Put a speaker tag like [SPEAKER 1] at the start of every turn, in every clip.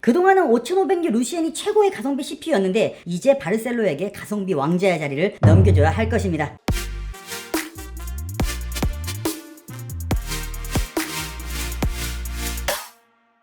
[SPEAKER 1] 그동안은 5500U 루시엔이 최고의 가성비 CPU였는데 이제 바르셀로에게 가성비 왕자의 자리를 넘겨줘야 할 것입니다.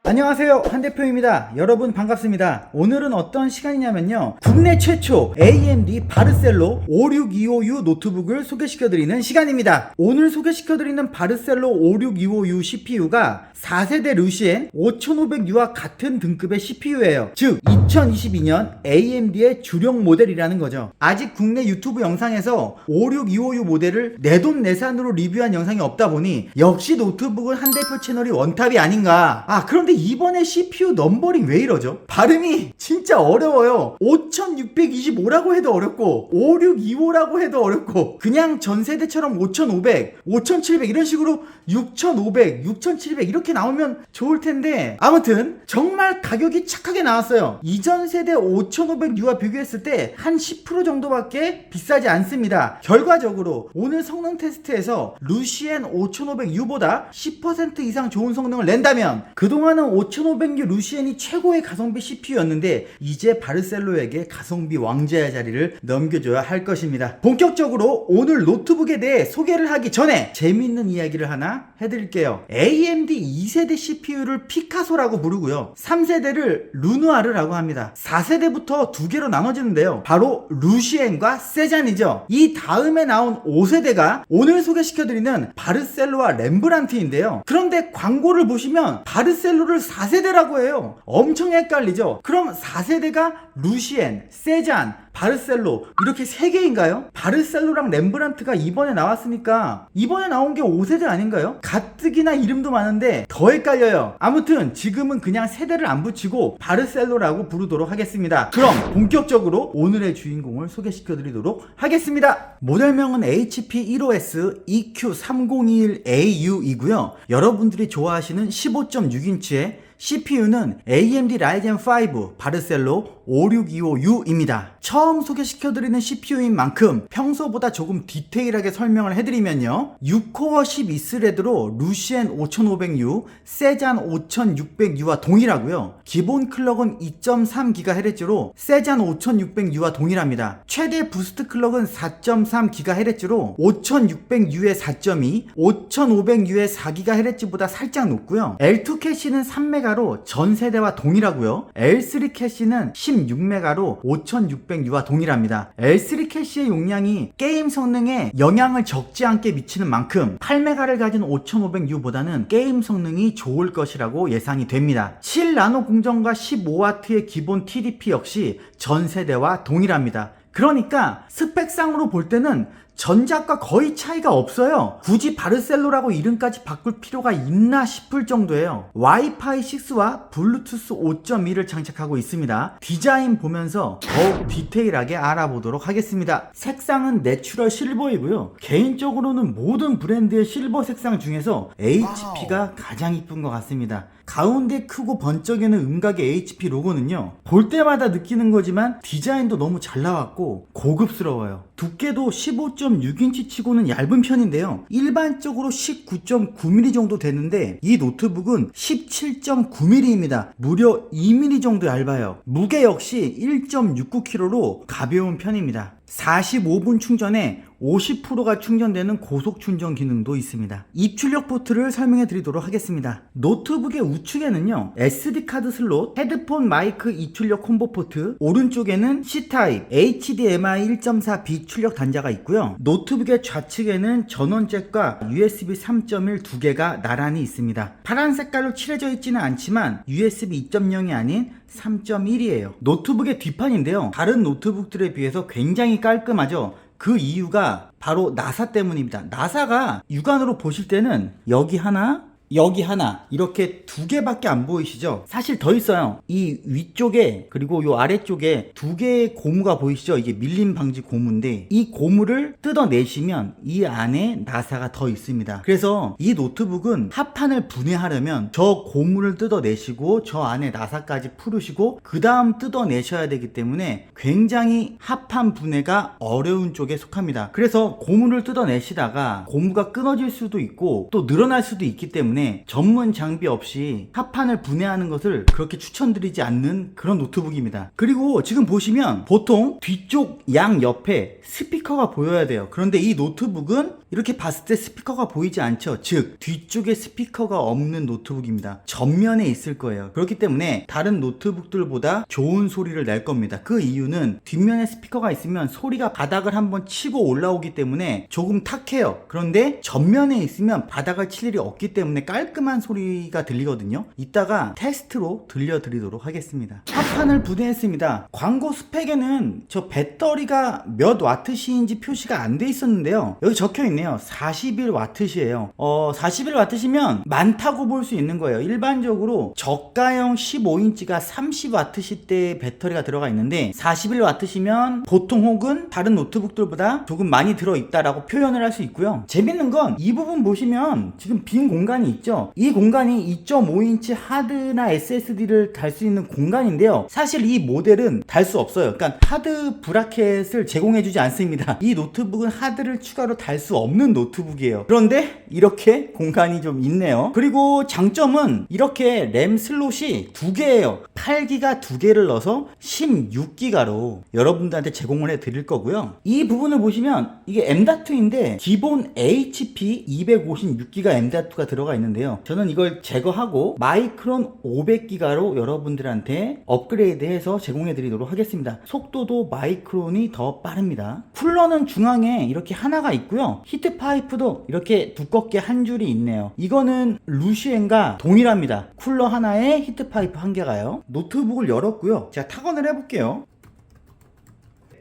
[SPEAKER 2] 안녕하세요, 한대표입니다. 여러분 반갑습니다. 오늘은 어떤 시간이냐면요, 국내 최초 AMD 바르셀로 5625U 노트북을 소개시켜드리는 시간입니다. 오늘 소개시켜드리는 바르셀로 5625U CPU가 4세대 루시엔 5500U와 같은 등급의 CPU예요. 즉 2022년 AMD의 주력 모델이라는 거죠. 아직 국내 유튜브 영상에서 5625U 모델을 내돈내산으로 리뷰한 영상이 없다 보니 역시 노트북은 한대표 채널이 원탑이 아닌가. 그런데 이번에 CPU 넘버링 왜 이러죠? 발음이 진짜 어려워요. 5625라고 해도 어렵고 5625라고 해도 어렵고, 그냥 전세대처럼 5500, 5700 이런 식으로 6500, 6700 이렇게 나오면 좋을 텐데, 아무튼 정말 가격이 착하게 나왔어요. 이전 세대 5500U와 비교했을 때 한 10% 정도밖에 비싸지 않습니다. 결과적으로 오늘 성능 테스트에서 루시엔 5500U보다 10% 이상 좋은 성능을 낸다면, 그동안은 5500U 루시엔이 최고의 가성비 CPU였는데 이제 바르셀로에게 가성비 왕자의 자리를 넘겨줘야 할 것입니다. 본격적으로 오늘 노트북에 대해 소개를 하기 전에 재밌는 이야기를 하나 해드릴게요. AMD 2세대 CPU를 피카소라고 부르고요, 3세대를 루누아르라고 합니다. 4세대부터 두 개로 나눠지는데요, 바로 루시엔과 세잔이죠. 이 다음에 나온 5세대가 오늘 소개시켜드리는 바르셀로와 렘브란트인데요, 그런데 광고를 보시면 바르셀로를 4세대라고 해요. 엄청 헷갈리죠? 그럼 4세대가 루시엔, 세잔, 바르셀로 이렇게 3개인가요? 바르셀로랑 렘브란트가 이번에 나왔으니까 이번에 나온 게 5세대 아닌가요? 가뜩이나 이름도 많은데 더 헷갈려요. 아무튼 지금은 그냥 세대를 안 붙이고 바르셀로라고 부르도록 하겠습니다. 그럼 본격적으로 오늘의 주인공을 소개시켜드리도록 하겠습니다. 모델명은 HP15S EQ3021AU이고요 여러분들이 좋아하시는 15.6인치의 CPU는 AMD Ryzen 5 바르셀로 5625U입니다. 처음 소개시켜드리는 CPU인 만큼 평소보다 조금 디테일하게 설명을 해드리면요, 6코어 12스레드로 루시엔 5500U, 세잔 5600U와 동일하고요, 기본 클럭은 2.3GHz로 세잔 5600U와 동일합니다. 최대 부스트 클럭은 4.3GHz로 5600U의 4.2, 5500U의 4GHz보다 살짝 높고요, L2 캐시는 3메가로 전 세대와 동일하고요, L3 캐시는 16메가로 5600U와 동일합니다. L3 캐시의 용량이 게임 성능에 영향을 적지 않게 미치는 만큼 8메가를 가진 5500U보다는 게임 성능이 좋을 것이라고 예상이 됩니다. 7나노 공정과 15W의 기본 TDP 역시 전 세대와 동일합니다. 그러니까 스펙상으로 볼 때는 전작과 거의 차이가 없어요. 굳이 바르셀로라고 이름까지 바꿀 필요가 있나 싶을 정도예요. 와이파이 6와 블루투스 5.1을 장착하고 있습니다. 디자인 보면서 더욱 디테일하게 알아보도록 하겠습니다. 색상은 내추럴 실버이고요, 개인적으로는 모든 브랜드의 실버 색상 중에서 HP가 가장 이쁜 것 같습니다. 가운데 크고 번쩍이는 음각의 HP 로고는요, 볼 때마다 느끼는 거지만 디자인도 너무 잘 나왔고 고급스러워요. 두께도 15.6인치 치고는 얇은 편인데요, 일반적으로 19.9mm 정도 되는데 이 노트북은 17.9mm입니다. 무려 2mm 정도 얇아요. 무게 역시 1.69kg로 가벼운 편입니다. 45분 충전에 50%가 충전되는 고속 충전 기능도 있습니다. 입출력 포트를 설명해 드리도록 하겠습니다. 노트북의 우측에는요, SD카드 슬롯, 헤드폰 마이크 입출력 콤보 포트, 오른쪽에는 C타입, HDMI 1.4 비출력 단자가 있고요, 노트북의 좌측에는 전원 잭과 USB 3.1 두 개가 나란히 있습니다. 파란 색깔로 칠해져 있지는 않지만 USB 2.0이 아닌 3.1이에요. 노트북의 뒷판인데요, 다른 노트북들에 비해서 굉장히 깔끔하죠. 그 이유가 바로 나사 때문입니다. 나사가 육안으로 보실 때는 여기 하나, 여기 하나 이렇게 두 개밖에 안 보이시죠? 사실 더 있어요. 이 위쪽에 그리고 요 아래쪽에 두 개의 고무가 보이시죠? 이게 밀림 방지 고무인데 이 고무를 뜯어내시면 이 안에 나사가 더 있습니다. 그래서 이 노트북은 합판을 분해하려면 저 고무를 뜯어내시고 저 안에 나사까지 풀으시고 그 다음 뜯어내셔야 되기 때문에 굉장히 합판 분해가 어려운 쪽에 속합니다. 그래서 고무를 뜯어내시다가 고무가 끊어질 수도 있고 또 늘어날 수도 있기 때문에 때문에 전문 장비 없이 합판을 분해하는 것을 그렇게 추천드리지 않는 그런 노트북입니다. 그리고 지금 보시면 보통 뒤쪽 양 옆에 스피커가 보여야 돼요. 그런데 이 노트북은 이렇게 봤을 때 스피커가 보이지 않죠. 즉 뒤쪽에 스피커가 없는 노트북입니다. 전면에 있을 거예요. 그렇기 때문에 다른 노트북들보다 좋은 소리를 낼 겁니다. 그 이유는 뒷면에 스피커가 있으면 소리가 바닥을 한번 치고 올라오기 때문에 조금 탁해요. 그런데 전면에 있으면 바닥을 칠 일이 없기 때문에 깔끔한 소리가 들리거든요. 이따가 테스트로 들려드리도록 하겠습니다. 합판을 분해했습니다. 광고 스펙에는 저 배터리가 몇 와트시인지 표시가 안 돼 있었는데요. 여기 적혀있네요. 41와트시에요. 41와트시면 많다고 볼 수 있는 거예요. 일반적으로 저가형 15인치가 30와트시대의 배터리가 들어가 있는데 41와트시면 보통 혹은 다른 노트북들보다 조금 많이 들어있다라고 표현을 할 수 있고요. 재밌는 건 이 부분 보시면 지금 빈 공간이 있죠. 이 공간이 2.5인치 하드나 SSD를 달 수 있는 공간인데요. 사실 이 모델은 달 수 없어요. 그러니까 하드 브라켓을 제공해주지 않습니다. 이 노트북은 하드를 추가로 달 수 없는 노트북이에요. 그런데 이렇게 공간이 좀 있네요. 그리고 장점은 이렇게 램 슬롯이 2개예요. 8기가 2개를 넣어서 16기가로 여러분들한테 제공을 해드릴 거고요. 이 부분을 보시면 이게 M.2인데 기본 HP 256기가 M.2가 들어가 있는데요. 저는 이걸 제거하고 마이크론 500기가로 여러분들한테 업그레이드해서 제공해드리도록 하겠습니다. 속도도 마이크론이 더 빠릅니다. 쿨러는 중앙에 이렇게 하나가 있고요. 히트 파이프도 이렇게 두껍게 한 줄이 있네요. 이거는 루시엔과 동일합니다. 쿨러 하나에 히트 파이프 한 개가요. 노트북을 열었고요. 제가 타건을 해볼게요.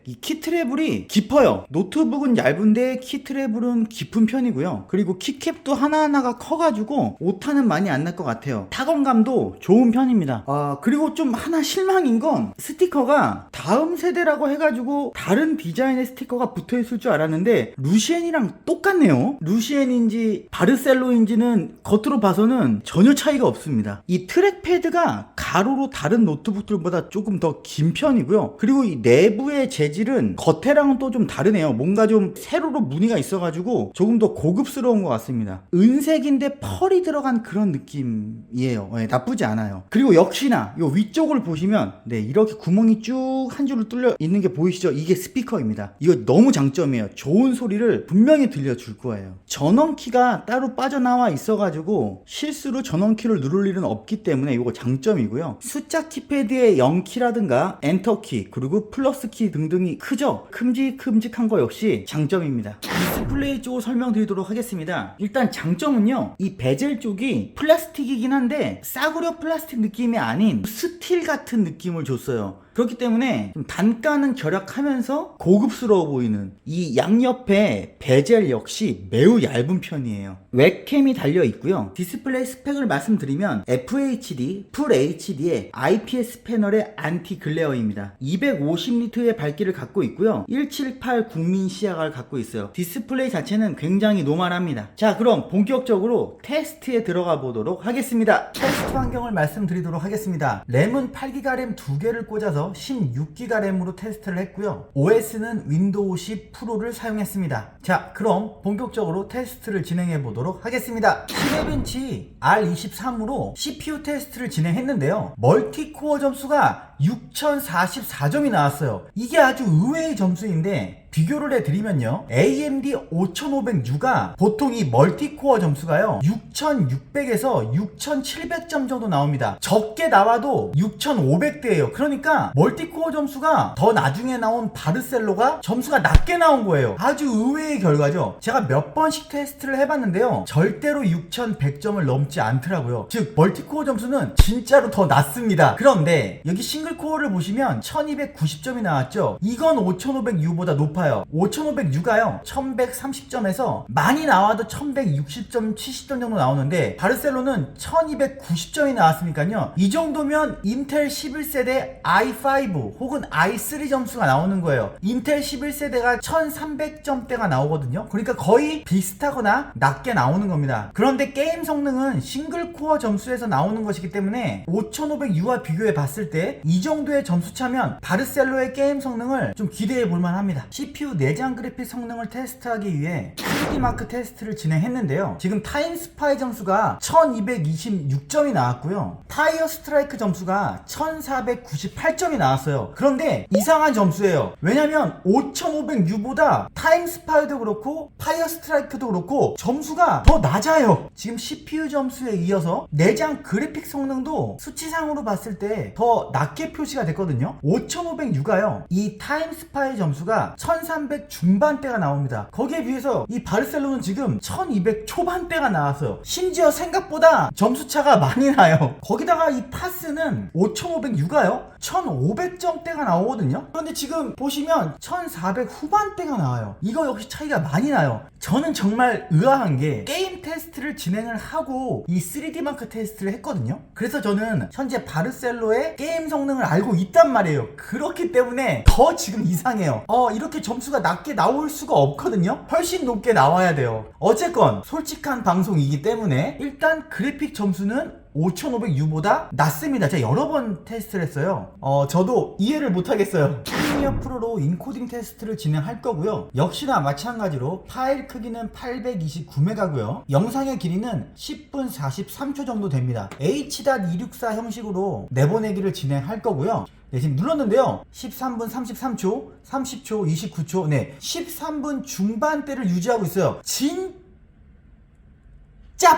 [SPEAKER 2] 이 키트래블이 깊어요. 노트북은 얇은데 키트래블은 깊은 편이고요. 그리고 키캡도 하나하나가 커가지고 오타는 많이 안 날 것 같아요. 타건감도 좋은 편입니다. 그리고 좀 하나 실망인 건 스티커가 다음 세대라고 해가지고 다른 디자인의 스티커가 붙어있을 줄 알았는데 루시엔이랑 똑같네요. 루시엔인지 바르셀로인지는 겉으로 봐서는 전혀 차이가 없습니다. 이 트랙패드가 가로로 다른 노트북들보다 조금 더 긴 편이고요. 그리고 이 내부의 재질은 겉에랑은 또 좀 다르네요. 뭔가 좀 세로로 무늬가 있어가지고 조금 더 고급스러운 것 같습니다. 은색인데 펄이 들어간 그런 느낌이에요. 네, 나쁘지 않아요. 그리고 역시나 이 위쪽을 보시면 이렇게 구멍이 쭉 한 줄로 뚫려 있는 게 보이시죠? 이게 스피커입니다. 이거 너무 장점이에요. 좋은 소리를 분명히 들려줄 거예요. 전원키가 따로 빠져나와 있어가지고 실수로 전원키를 누를 일은 없기 때문에 이거 장점이고요. 숫자 키패드의 0키라든가 엔터키 그리고 플러스키 등등이 크죠? 큼직큼직한 거 역시 장점입니다. 디스플레이 쪽을 설명드리도록 하겠습니다. 일단 장점은요, 이 베젤 쪽이 플라스틱이긴 한데 싸구려 플라스틱 느낌이 아닌 스틸 같은 느낌을 줬어요. 그렇기 때문에 좀 단가는 절약하면서 고급스러워 보이는 이 양옆에 베젤 역시 매우 얇은 편이에요. 웹캠이 달려 있고요. 디스플레이 스펙을 말씀드리면 FHD, 풀 HD의 IPS 패널의 안티 글레어입니다. 250니트의 밝기를 갖고 있고요. 178 국민 시야각을 갖고 있어요. 디스플레이 자체는 굉장히 노멀합니다. 자, 그럼 본격적으로 테스트에 들어가 보도록 하겠습니다. 테스트 환경을 말씀드리도록 하겠습니다. 램은 8기가 램 2개를 꽂아서 16기가 램으로 테스트를 했고요. OS는 윈도우 10 프로를 사용했습니다. 자, 그럼 본격적으로 테스트를 진행해 보도록 하겠습니다. 11인치 R23으로 CPU 테스트를 진행했는데요. 멀티코어 점수가 6044점이 나왔어요. 이게 아주 의외의 점수인데 비교를 해드리면요, AMD 5500U가 보통 이 멀티코어 점수가요 6600에서 6700점 정도 나옵니다. 적게 나와도 6500대예요. 그러니까 멀티코어 점수가 더 나중에 나온 바르셀로가 점수가 낮게 나온 거예요. 아주 의외의 결과죠. 제가 몇 번씩 테스트를 해봤는데요, 절대로 6100점을 넘지 않더라고요. 즉 멀티코어 점수는 진짜로 더 낮습니다. 그런데 여기 싱글코어를 보시면 1290점이 나왔죠. 이건 5500U보다 높아요. 5500U가요 1130점에서 많이 나와도 1160점 70점 정도 나오는데 바르셀로는 1290점이 나왔으니까요, 이 정도면 인텔 11세대 i5 혹은 i3 점수가 나오는 거예요. 인텔 11세대가 1300점대가 나오거든요. 그러니까 거의 비슷하거나 낮게 나오는 겁니다. 그런데 게임 성능은 싱글코어 점수에서 나오는 것이기 때문에 5500U와 비교해 봤을 때 이 이 정도의 점수차면 바르셀로의 게임 성능을 좀 기대해 볼만 합니다. CPU 내장 그래픽 성능을 테스트하기 위해 3D 마크 테스트를 진행했는데요. 지금 타임 스파이 점수가 1226점이 나왔고요. 타이어 스트라이크 점수가 1498점이 나왔어요. 그런데 이상한 점수예요. 왜냐면 5500U보다 타임 스파이도 그렇고 타이어 스트라이크도 그렇고 점수가 더 낮아요. 지금 CPU 점수에 이어서 내장 그래픽 성능도 수치상으로 봤을 때 더 낮게 표시가 됐거든요. 5500U가요. 이 타임 스파이 점수가 1300 중반대가 나옵니다. 거기에 비해서 이 바르셀로는 지금 1200 초반대가 나왔어요. 심지어 생각보다 점수차가 많이 나요. 거기다가 이 파스는 5500U가요. 1500점대가 나오거든요. 그런데 지금 보시면 1400 후반대가 나와요. 이거 역시 차이가 많이 나요. 저는 정말 의아한 게 게임 테스트를 진행을 하고 이 3D 마크 테스트를 했거든요. 그래서 저는 현재 바르셀로의 게임 성능을 알고 있단 말이에요. 그렇기 때문에 더 지금 이상해요. 이렇게 점수가 낮게 나올 수가 없거든요. 훨씬 높게 나와야 돼요. 어쨌건 솔직한 방송이기 때문에 일단 그래픽 점수는 5500U보다 낮습니다. 제가 여러 번 테스트를 했어요. 저도 이해를 못하겠어요. 프리미어 프로로 인코딩 테스트를 진행할 거고요. 역시나 마찬가지로 파일 크기는 829메가고요. 영상의 길이는 10분 43초 정도 됩니다. H.264 형식으로 내보내기를 진행할 거고요. 네, 지금 눌렀는데요. 13분 33초, 30초, 29초, 네, 13분 중반대를 유지하고 있어요. 진짜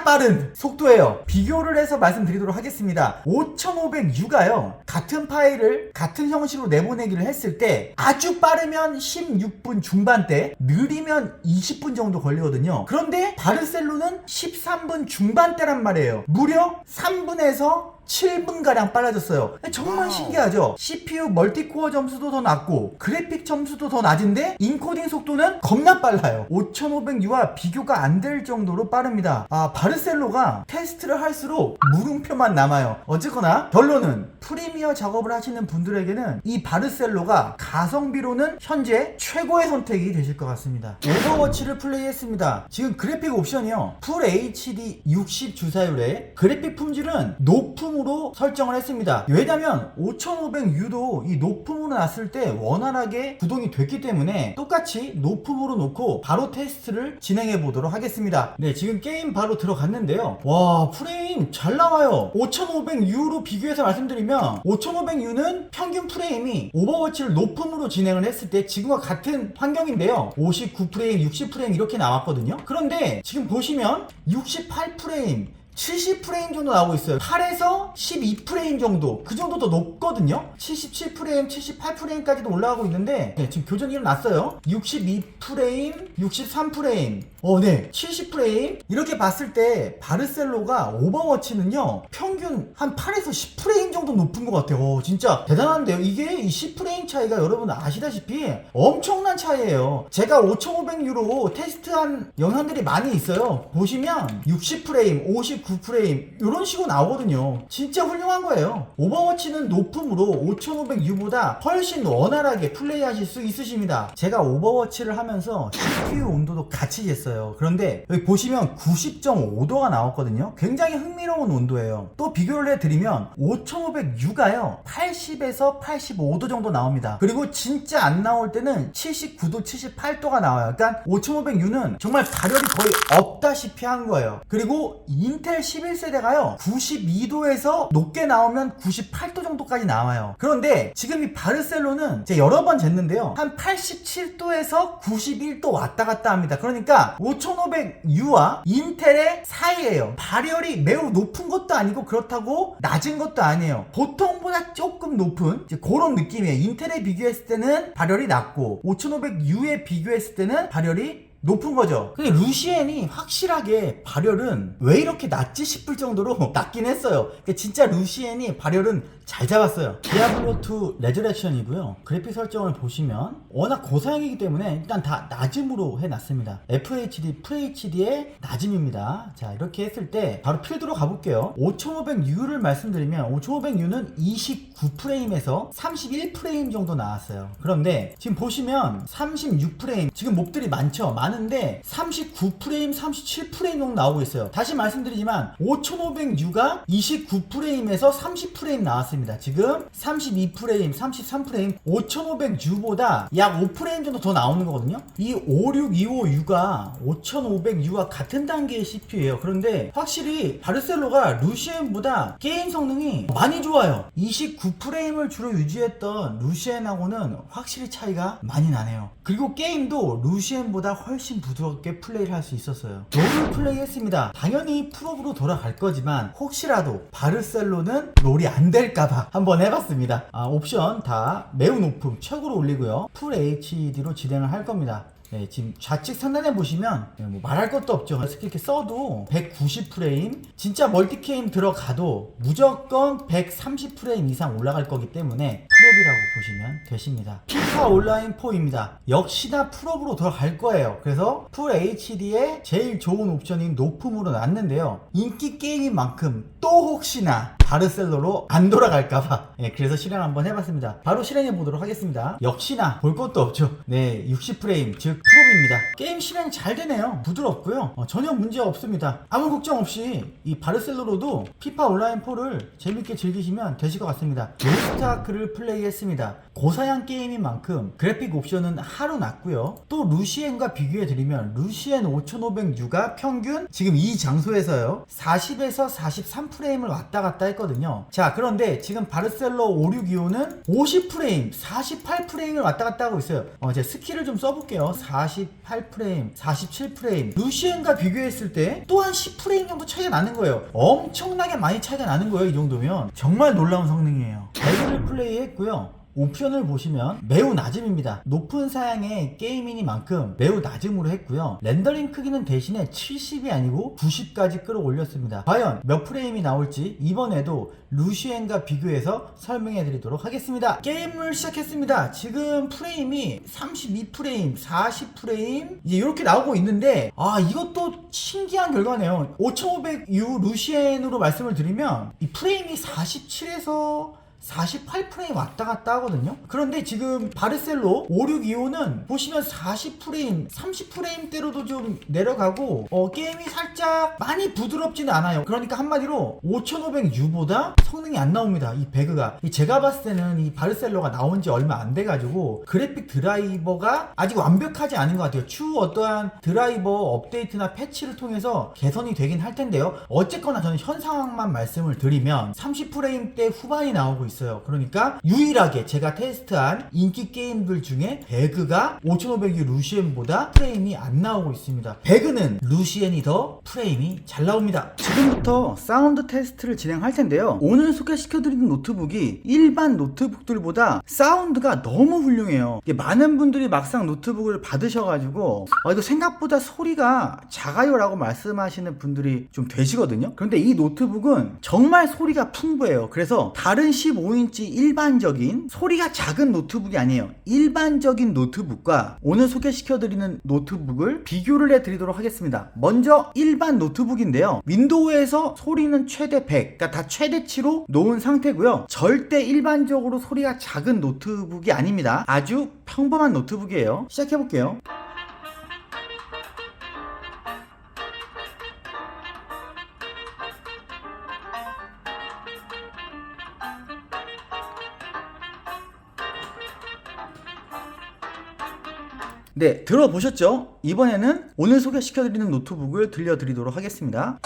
[SPEAKER 2] 빠른 속도예요. 비교를 해서 말씀드리도록 하겠습니다. 5500U가요 같은 파일을 같은 형식으로 내보내기를 했을 때 아주 빠르면 16분 중반대, 느리면 20분 정도 걸리거든요. 그런데 바르셀로는 13분 중반대란 말이에요. 무려 3분에서 7분가량 빨라졌어요. 정말 신기하죠? CPU 멀티코어 점수도 더 낮고 그래픽 점수도 더 낮은데 인코딩 속도는 겁나 빨라요. 5500U와 비교가 안 될 정도로 빠릅니다. 바르셀로가 테스트를 할수록 물음표만 남아요. 어쨌거나 결론은 프리미어 작업을 하시는 분들에게는 이 바르셀로가 가성비로는 현재 최고의 선택이 되실 것 같습니다. 오버워치를 플레이했습니다. 지금 그래픽 옵션이요, 풀 HD 60 주사율에 그래픽 품질은 높음으로 설정을 했습니다. 왜냐면 5500U도 이 높음으로 놨을 때 원활하게 구동이 됐기 때문에 똑같이 높음으로 놓고 바로 테스트를 진행해 보도록 하겠습니다. 네, 지금 게임 바로 들어갔는데요. 와, 프레임 잘 나와요. 5500U로 비교해서 말씀드리면 5500U는 평균 프레임이 오버워치를 높음으로 진행을 했을 때 지금과 같은 환경인데요. 59프레임, 60프레임 이렇게 나왔거든요. 그런데 지금 보시면 68프레임, 70프레임 정도 나오고 있어요. 8에서 12프레임 정도, 그 정도 더 높거든요. 77프레임, 78프레임까지도 올라가고 있는데, 네, 지금 교전이 일어났어요. 62프레임, 63프레임, 네, 70프레임. 이렇게 봤을 때 바르셀로가 오버워치는요 평균 한 8에서 10프레임 정도 높은 것 같아요. 진짜 대단한데요. 이게 이 10프레임 차이가 여러분 아시다시피 엄청난 차이예요. 제가 5500U로 테스트한 영상들이 많이 있어요. 보시면 60프레임, 59프레임 이런 식으로 나오거든요. 진짜 훌륭한 거예요. 오버워치는 높음으로 5500U보다 훨씬 원활하게 플레이하실 수 있으십니다. 제가 오버워치를 하면서 CPU 온도도 같이 쟀어요. 그런데 여기 보시면 90.5도가 나왔거든요. 굉장히 흥미로운 온도예요. 또 비교를 해드리면 5500U가요 80에서 85도 정도 나옵니다. 그리고 진짜 안 나올 때는 79도, 78도가 나와요. 그러니까 5500U는 정말 발열이 거의 없다시피 한 거예요. 그리고 인텔 11세대가요 92도에서 높게 나오면 98도 정도까지 나와요. 그런데 지금 이 바르셀로는 제가 여러 번 쟀는데요 한 87도에서 91도 왔다 갔다 합니다. 그러니까 5500U와 인텔의 사이예요. 발열이 매우 높은 것도 아니고 그렇다고 낮은 것도 아니에요. 보통보다 조금 높은 그런 느낌이에요. 인텔에 비교했을 때는 발열이 낮고 5500U에 비교했을 때는 발열이 높은 거죠. 근데 루시엔이 확실하게 발열은 왜 이렇게 낮지 싶을 정도로 낮긴 했어요. 그러니까 진짜 루시엔이 발열은 잘 잡았어요. 디아블로2 레저렉션이고요. 그래픽 설정을 보시면 워낙 고사양이기 때문에 일단 다 낮음으로 해놨습니다. FHD, FHD의 낮음입니다. 자, 이렇게 했을 때 바로 필드로 가볼게요. 5500U를 말씀드리면 5500U는 29프레임에서 31프레임 정도 나왔어요. 그런데 지금 보시면 36프레임, 지금 몹들이 많은데 39프레임, 37프레임 정도 나오고 있어요. 다시 말씀드리지만 5500U가 29프레임에서 30프레임 나왔습니다. 나왔습니다. 지금 32프레임, 33프레임, 5500U보다 약 5프레임 정도 더 나오는 거거든요. 이 5625U가 5500U와 같은 단계의 CPU예요. 그런데 확실히 바르셀로가 루시엔보다 게임 성능이 많이 좋아요. 29프레임을 주로 유지했던 루시엔하고는 확실히 차이가 많이 나네요. 그리고 게임도 루시엔보다 훨씬 부드럽게 플레이를 할 수 있었어요. 롤을 플레이했습니다. 당연히 프로브로 돌아갈 거지만 혹시라도 바르셀로는 롤이 안 될까봐 한번 해봤습니다. 옵션 다 매우 높음 최고로 올리고요. 풀 HD로 진행을 할 겁니다. 네, 지금 좌측 상단에 보시면 뭐 말할 것도 없죠. 이렇게 써도 190프레임, 진짜 멀티게임 들어가도 무조건 130프레임 이상 올라갈 거기 때문에 풀업이라고 보시면 되십니다. 피파 온라인 4입니다. 역시나 풀업으로 돌아갈 거예요. 그래서 풀 HD에 제일 좋은 옵션인 높음으로 놨는데요. 인기 게임인 만큼 또 혹시나 바르셀로로 안 돌아갈까봐 그래서 실행 한번 해봤습니다. 바로 실행해 보도록 하겠습니다. 역시나 볼 것도 없죠. 네, 60프레임 즉 풀업입니다. 게임 실행 잘 되네요. 부드럽고요. 전혀 문제 없습니다. 아무 걱정 없이 이 바르셀로로도 피파 온라인 4를 재밌게 즐기시면 되실 것 같습니다. 로스트아크를 플레이했습니다. 고사양 게임인 만큼 그래픽 옵션은 하루 낮고요. 또 루시엔과 비교해 드리면 루시엔 5500U가 평균 지금 이 장소에서요 40에서 43프레임을 왔다 갔다 했거든요. 자, 그런데 지금 바르셀로 5625는 50프레임, 48프레임을 왔다 갔다 하고 있어요. 제가 스킬을 좀 써볼게요. 48프레임, 47프레임. 루시엔과 비교했을 때 또한 10프레임 정도 차이가 나는 거예요. 엄청나게 많이 차이가 나는 거예요. 이 정도면 정말 놀라운 성능이에요. 배그를 플레이했고요. 옵션을 보시면 매우 낮음입니다. 높은 사양의 게이밍이만큼 매우 낮음으로 했고요. 렌더링 크기는 대신에 70이 아니고 90까지 끌어올렸습니다. 과연 몇 프레임이 나올지 이번에도 루시엔과 비교해서 설명해 드리도록 하겠습니다. 게임을 시작했습니다. 지금 프레임이 32프레임, 40프레임 이제 이렇게 나오고 있는데 이것도 신기한 결과네요. 5500U 루시엔으로 말씀을 드리면 이 프레임이 47에서 48프레임 왔다 갔다 하거든요. 그런데 지금 바르셀로 5625는 보시면 40프레임, 30프레임대로도 좀 내려가고 게임이 살짝 많이 부드럽지는 않아요. 그러니까 한마디로 5500U보다 성능이 안 나옵니다. 이 배그가. 제가 봤을 때는 이 바르셀로가 나온 지 얼마 안 돼가지고 그래픽 드라이버가 아직 완벽하지 않은 것 같아요. 추후 어떠한 드라이버 업데이트나 패치를 통해서 개선이 되긴 할 텐데요. 어쨌거나 저는 현 상황만 말씀을 드리면 30프레임대 후반이 나오고 있어요. 그러니까 유일하게 제가 테스트한 인기 게임들 중에 배그가 5500U 루시엔보다 프레임이 안 나오고 있습니다. 배그는 루시엔이 더 프레임이 잘 나옵니다. 지금부터 사운드 테스트를 진행할 텐데요. 오늘 소개시켜드리는 노트북이 일반 노트북들보다 사운드가 너무 훌륭해요. 많은 분들이 막상 노트북을 받으셔가지고 이거 생각보다 소리가 작아요 라고 말씀하시는 분들이 좀 되시거든요. 그런데 이 노트북은 정말 소리가 풍부해요. 그래서 다른 15인치 일반적인 소리가 작은 노트북이 아니에요. 일반적인 노트북과 오늘 소개시켜드리는 노트북을 비교를 해드리도록 하겠습니다. 먼저 일반 노트북인데요. 윈도우에서 소리는 최대 100, 그러니까 다 최대치로 놓은 상태고요. 절대 일반적으로 소리가 작은 노트북이 아닙니다. 아주 평범한 노트북이에요. 시작해볼게요. 네, 들어보셨죠? 이번에는 오늘 소개시켜드리는 노트북을 들려드리도록 하겠습니다.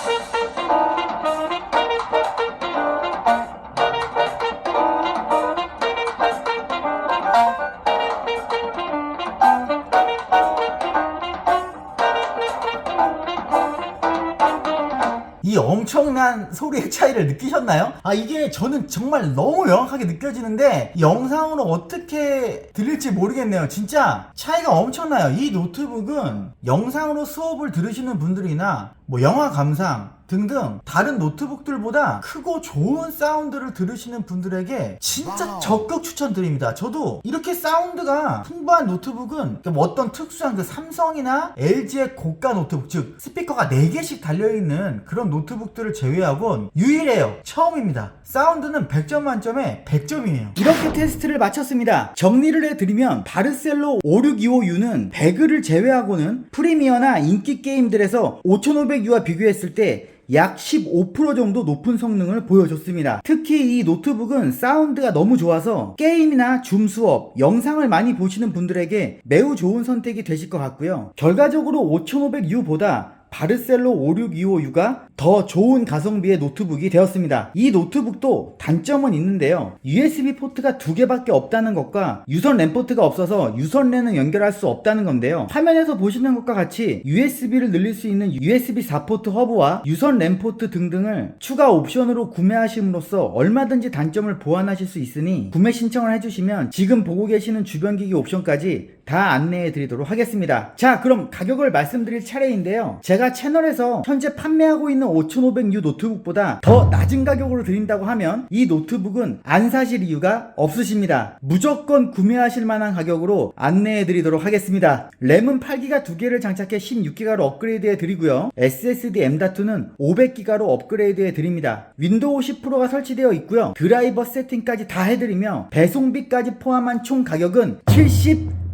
[SPEAKER 2] 이 엄청난 소리의 차이를 느끼셨나요? 이게 저는 정말 너무 명확하게 느껴지는데 영상으로 어떻게 들릴지 모르겠네요. 진짜 차이가 엄청나요. 이 노트북은 영상으로 수업을 들으시는 분들이나 영화 감상 등등 다른 노트북들보다 크고 좋은 사운드를 들으시는 분들에게 진짜 적극 추천드립니다. 저도 이렇게 사운드가 풍부한 노트북은 어떤 특수한 삼성이나 LG의 고가 노트북, 즉 스피커가 4개씩 달려있는 그런 노트북들을 제외하곤 유일해요. 처음입니다. 사운드는 100점 만점에 100점이에요. 이렇게 테스트를 마쳤습니다. 정리를 해드리면 바르셀로 5625U는 배그를 제외하고는 프리미어나 인기 게임들에서 5500U와 비교했을 때 약 15% 정도 높은 성능을 보여줬습니다. 특히 이 노트북은 사운드가 너무 좋아서 게임이나 줌 수업, 영상을 많이 보시는 분들에게 매우 좋은 선택이 되실 것 같고요. 결과적으로 5500U보다 바르셀로 5625U가 더 좋은 가성비의 노트북이 되었습니다. 이 노트북도 단점은 있는데요. USB 포트가 2개밖에 없다는 것과 유선 랜 포트가 없어서 유선 랜을 연결할 수 없다는 건데요. 화면에서 보시는 것과 같이 USB를 늘릴 수 있는 USB 4포트 허브와 유선 랜 포트 등등을 추가 옵션으로 구매하심으로써 얼마든지 단점을 보완하실 수 있으니 구매 신청을 해주시면 지금 보고 계시는 주변기기 옵션까지 다 안내해 드리도록 하겠습니다. 자, 그럼 가격을 말씀드릴 차례인데요. 제가 채널에서 현재 판매하고 있는 5500U 노트북보다 더 낮은 가격으로 드린다고 하면 이 노트북은 안 사실 이유가 없으십니다. 무조건 구매하실 만한 가격으로 안내해 드리도록 하겠습니다. 램은 8기가 2개를 장착해 16기가로 업그레이드해 드리고요. SSD M.2는 500기가로 업그레이드해 드립니다. 윈도우 10 프로가 설치되어 있고요. 드라이버 세팅까지 다 해드리며 배송비까지 포함한 총 가격은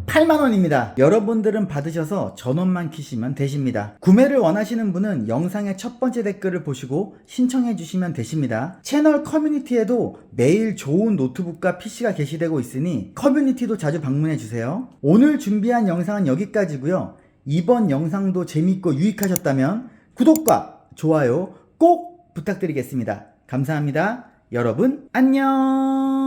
[SPEAKER 2] 78만원입니다. 여러분들은 받으셔서 전원만 키시면 되십니다. 구매를 원하시는 분은 영상의 첫 번째 댓글을 보시고 신청해 주시면 되십니다. 채널 커뮤니티에도 매일 좋은 노트북과 PC가 게시되고 있으니 커뮤니티도 자주 방문해 주세요. 오늘 준비한 영상은 여기까지고요. 이번 영상도 재밌고 유익하셨다면 구독과 좋아요 꼭 부탁드리겠습니다. 감사합니다. 여러분 안녕.